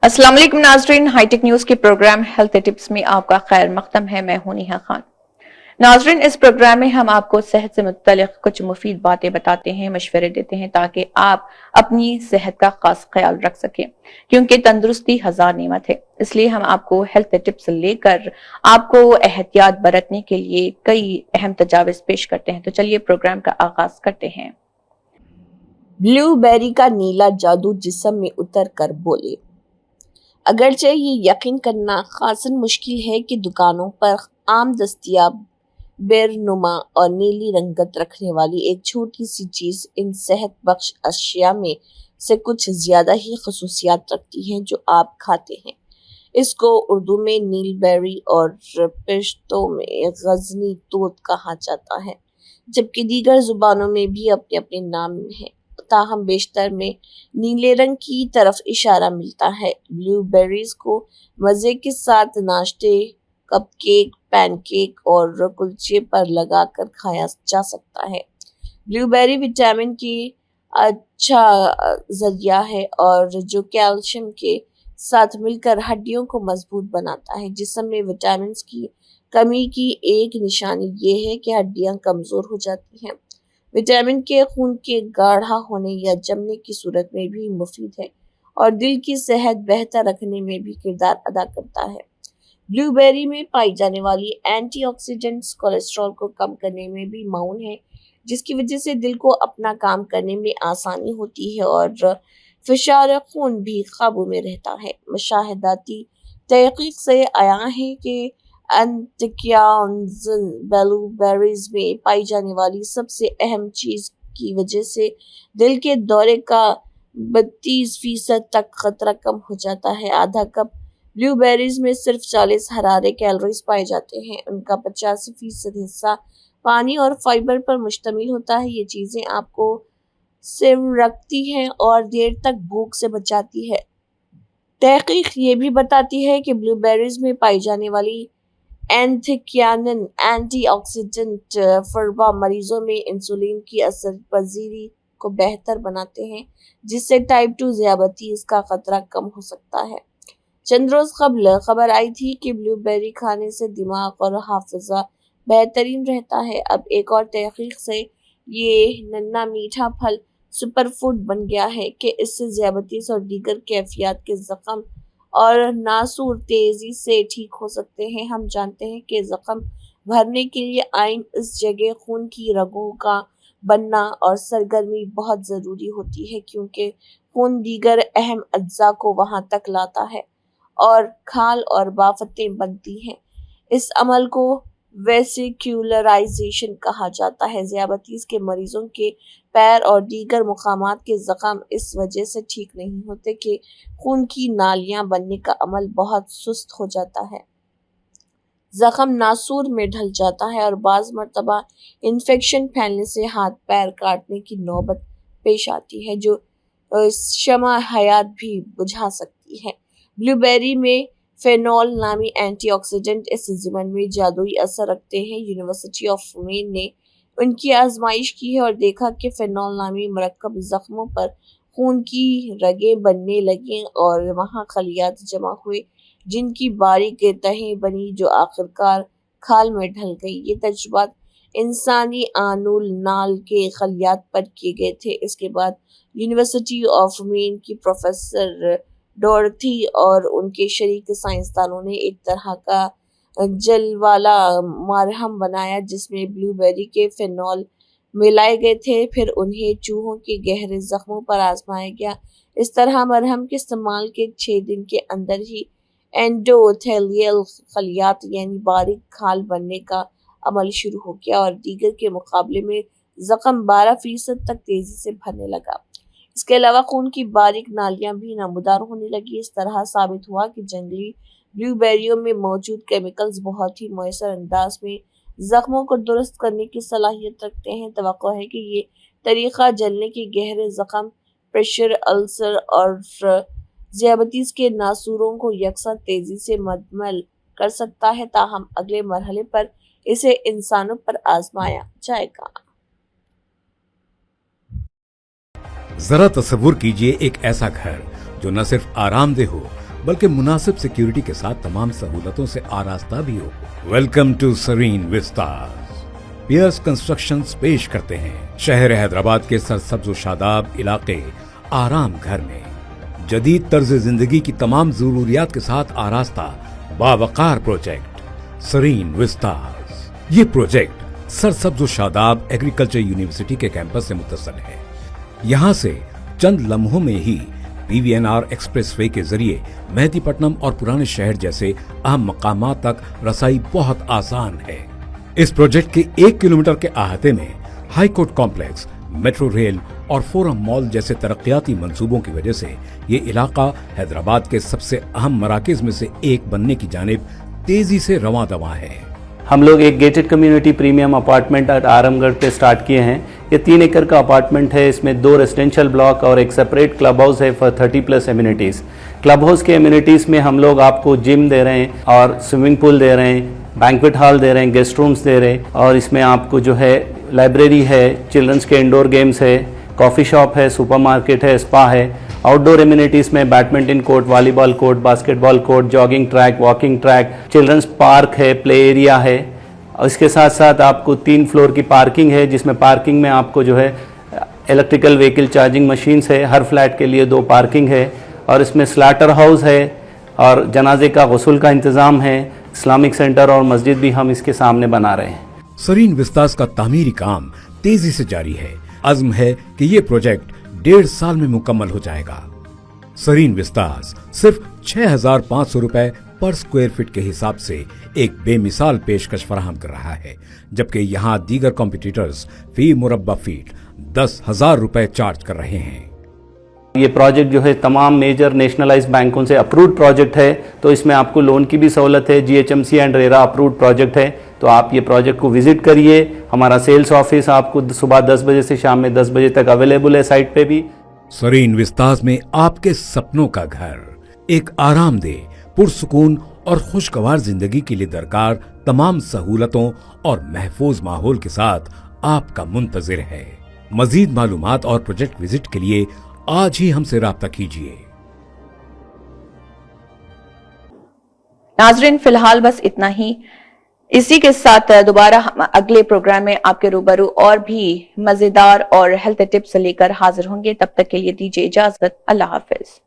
अस्सलाम वालेकुम नाजरीन, हाईटेक न्यूज के प्रोग्राम हेल्थ टिप्स में आपका खैर मकदम है। मैं हूं नेहा खान। नाजरीन, इस प्रोग्राम में हम आपको सेहत से मुतल्लिक कुछ मुफीद बातें बताते हैं, मशवरे देते हैं ताकि आप अपनी सेहत का खास ख्याल रख सकें, क्योंकि तंदुरुस्ती हजार नेमत है। इसलिए हम आपको हेल्थ टिप्स लेकर आपको एहतियात बरतने के लिए कई अहम तजावीज़ पेश करते हैं। तो चलिए प्रोग्राम का आगाज करते हैं। ब्लूबेरी का नीला जादू जिस्म में उतर कर बोले। अगरचे ये यकीन करना खासन मुश्किल है कि दुकानों पर आम दस्तियाब बेरनुमा और नीली रंगत रखने वाली एक छोटी सी चीज़ इन सेहत बख्श अशिया में से कुछ ज़्यादा ही खसूसियात रखती हैं जो आप खाते हैं। इसको उर्दू में नीलबेरी और पश्तो में गजनी तोत कहा जाता है, जबकि दीगर ज़ुबानों में भी अपने अपने नाम हैं। ताहम बेशतर में नीले रंग की तरफ इशारा मिलता है। ब्लूबेरीज को मज़े के साथ नाश्ते, कपकेक, पैनकेक और कुलचे पर लगाकर खाया जा सकता है। ब्लूबेरी विटामिन की अच्छा जरिया है और जो कैल्शियम के साथ मिलकर हड्डियों को मजबूत बनाता है। जिस्म में विटामिन की कमी की एक निशानी ये है कि हड्डियां कमज़ोर हो जाती हैं। विटामिन के खून के गाढ़ा होने या जमने की सूरत में भी मुफीद है और दिल की सेहत बेहतर रखने में भी किरदार अदा करता है। ब्लूबेरी में पाई जाने वाली एंटीऑक्सीडेंट्स कोलेस्ट्रॉल को कम करने में भी माउन है, जिसकी वजह से दिल को अपना काम करने में आसानी होती है और फिशार खून भी काबू में रहता है। मुशाहिदाती तहकीक से आया है कि एंथोक्यानिन्स ब्लूबेरीज में पाई जाने वाली सबसे अहम चीज की वजह से दिल के दौरे का 32% तक खतरा कम हो जाता है। आधा कप ब्लूबेरीज में सिर्फ 40 हरारे कैलोरीज पाए जाते हैं। उनका 85% हिस्सा पानी और फाइबर पर मुश्तमिल होता है। ये चीजें आपको सिम रखती हैं और देर तक भूख से बचाती है। तहकीक ये भी बताती है कि ब्लूबेरीज में पाई जाने वाली एंथोक्यानिन एंटीऑक्सीडेंट फरवा मरीजों में इंसुलिन की असर पजीरी को बेहतर बनाते हैं, जिससे टाइप 2 ज़ियाबतीस का खतरा कम हो सकता है। चंद रोज कबल खबर आई थी कि ब्लूबेरी खाने से दिमाग और हाफिजा बेहतरीन रहता है। अब एक और तहकीक से ये नन्ना मीठा फल सुपर फूड बन गया है कि इससे ज़ियाबतीस और दीगर कैफियत के जख्म और नासूर तेजी से ठीक हो सकते हैं। हम जानते हैं कि जख्म भरने के लिए आइन इस जगह खून की रगों का बनना और सरगर्मी बहुत ज़रूरी होती है, क्योंकि खून दीगर अहम अज्जा को वहां तक लाता है और खाल और बाफतें बनती हैं। इस अमल को वेसिक्युलराइजेशन कहा जाता है। ज़ियाबतीस के मरीजों के पैर और दीगर मुकामात के जख्म इस वजह से ठीक नहीं होते कि खून की नालियां बनने का अमल बहुत सुस्त हो जाता है। जख्म नासूर में ढल जाता है और बाज़ मरतबा इन्फेक्शन फैलने से हाथ पैर काटने की नौबत पेश आती है, जो शमा हयात भी बुझा सकती है। ब्लूबेरी में फेनॉल नामी एंटीऑक्सीडेंट इस ज़िमन में जादुई असर रखते हैं। यूनिवर्सिटी ऑफ मेन ने उनकी आजमाइश की है और देखा कि फेनॉल नामी मरकब जख्मों पर खून की रगें बनने लगीं और वहाँ खलियात जमा हुए, जिनकी बारीक तहें बनी जो आखिरकार खाल में ढल गई। ये तजुर्बात इंसानी आनुल नाल के खलियात पर किए गए थे। इसके बाद यूनिवर्सिटी ऑफ मेन की प्रोफेसर डॉर्थी और उनके शरीक साइंसदानों ने एक तरह का जल वाला मरहम बनाया जिसमें ब्लूबेरी के फेनॉल मिलाए गए थे। फिर उन्हें चूहों के गहरे जख्मों पर आजमाया गया। इस तरह मरहम के इस्तेमाल के 6 दिन के अंदर ही एंडोथेलियल खलियात यानी बारीक खाल बनने का अमल शुरू हो गया और दीगर के मुकाबले में जख्म 12% तक तेजी से भरने लगा। इसके अलावा खून की बारीक नालियां भी नमूदार होने लगी। इस तरह साबित हुआ कि जंगली ब्लूबेरियों में मौजूद केमिकल्स बहुत ही मुयसर अंदाज में जख्मों को दुरुस्त करने की सलाहियत रखते हैं। तवक्को है कि ये तरीका जलने के गहरे जख्म, प्रेशर अल्सर और ज़ियाबतीस के नासूरों को यकसा तेजी से मुकम्मल कर सकता है। ताहम अगले मरहले पर इसे इंसानों पर आजमाया जाएगा। जरा तसव्वुर कीजिए एक ऐसा घर जो न सिर्फ आरामदेह हो बल्कि मुनासिब सिक्योरिटी के साथ तमाम सहूलतों से आरास्ता भी हो। Welcome to Sareen vistas. पियर्स कंस्ट्रक्शंस पेश करते हैं शहर हैदराबाद के सरसब्ज शादाब इलाके आराम घर में जदीद तर्ज जिंदगी की तमाम जरूरियात के साथ आरास्ता बावकार प्रोजेक्ट सरीन विस्टास। ये प्रोजेक्ट सरसब्ज शादाब एग्रीकल्चर यूनिवर्सिटी के कैंपस से मुत्तसिल है। यहाँ से चंद लम्हों में ही PVNR एक्सप्रेसवे के जरिए मेहदीपट्टनम और पुराने शहर जैसे अहम मकामात तक रसाई बहुत आसान है। इस प्रोजेक्ट के 1 किलोमीटर के अहाते में high court complex, metro rail और फोरम मॉल जैसे तरक्याती मंसूबों की वजह से ये इलाका हैदराबाद के सबसे अहम मराकज में से एक बनने की जानिब तेजी से रवां दवा है। हम लोग एक gated community premium apartment Aramghar पे स्टार्ट किए हैं। ये 3 एकड़ का अपार्टमेंट है। इसमें 2 रेजिडेंशियल ब्लॉक और एक सेपरेट क्लब हाउस है फॉर 30+ एम्यूनिटीज़। क्लब हाउस के एम्यूनिटीज़ में हम लोग आपको जिम दे रहे हैं और स्विमिंग पूल दे रहे हैं, बैंक्वेट हॉल दे रहे हैं, गेस्ट रूम्स दे रहे हैं और इसमें आपको जो है लाइब्रेरी है, चिल्ड्रंस के इंडोर गेम्स है, कॉफ़ी शॉप है, सुपरमार्केट है, स्पा है। आउटडोर एम्यूनिटीज़ में badminton court, volleyball court, basketball court, jogging track, walking track, children's park है, प्ले एरिया है। और इसके साथ साथ आपको 3 फ्लोर की पार्किंग है, जिसमें पार्किंग में आपको जो है इलेक्ट्रिकल व्हीकल चार्जिंग मशीन्स है। हर फ्लैट के लिए 2 पार्किंग है और इसमें स्लाटर हाउस है और जनाजे का गुस्ल का इंतज़ाम है। इस्लामिक सेंटर और मस्जिद भी हम इसके सामने बना रहे हैं। सरीन विस्तास का तामीरी काम तेजी से जारी है। अज़्म है कि ये प्रोजेक्ट 1.5 साल में मुकम्मल हो जाएगा। सरीन विस्तास सिर्फ 6,500 रुपए पर स्क्वायर फीट के हिसाब से एक बेमिसाल पेशकश फराहम कर रहा है, जबकि यहाँ दीगर कॉम्पिटिटर्स फी मुरब्बा फीट 10,000 रुपए चार्ज कर रहे हैं। ये प्रोजेक्ट जो है तमाम मेजर नेशनलाइज्ड बैंकों से अप्रूव्ड प्रोजेक्ट है, तो इसमें आपको लोन की भी सहूलत है। GHMC and RERA approved project है, तो आप ये प्रोजेक्ट को विजिट करिए। हमारा सेल्स ऑफिस आपको सुबह 10 बजे से शाम में 10 बजे तक अवेलेबल है साइट पे भी। सरीन विस्तास में आपके सपनों का घर एक आरामदेह, पुरसुकून और खुशगवार जिंदगी के लिए दरकार तमाम सहूलतों और महफूज माहौल के साथ आपका मुंतजिर है। मजीद मालूमात और प्रोजेक्ट विजिट के लिए आज ही हमसे राब्ता कीजिए। नाजरीन, फिलहाल बस इतना ही। इसी के साथ दोबारा हम अगले प्रोग्राम में आपके रूबरू और भी मजेदार और हेल्थ टिप्स लेकर हाजिर होंगे। तब तक के लिए दीजिए इजाजत। अल्लाह हाफिज।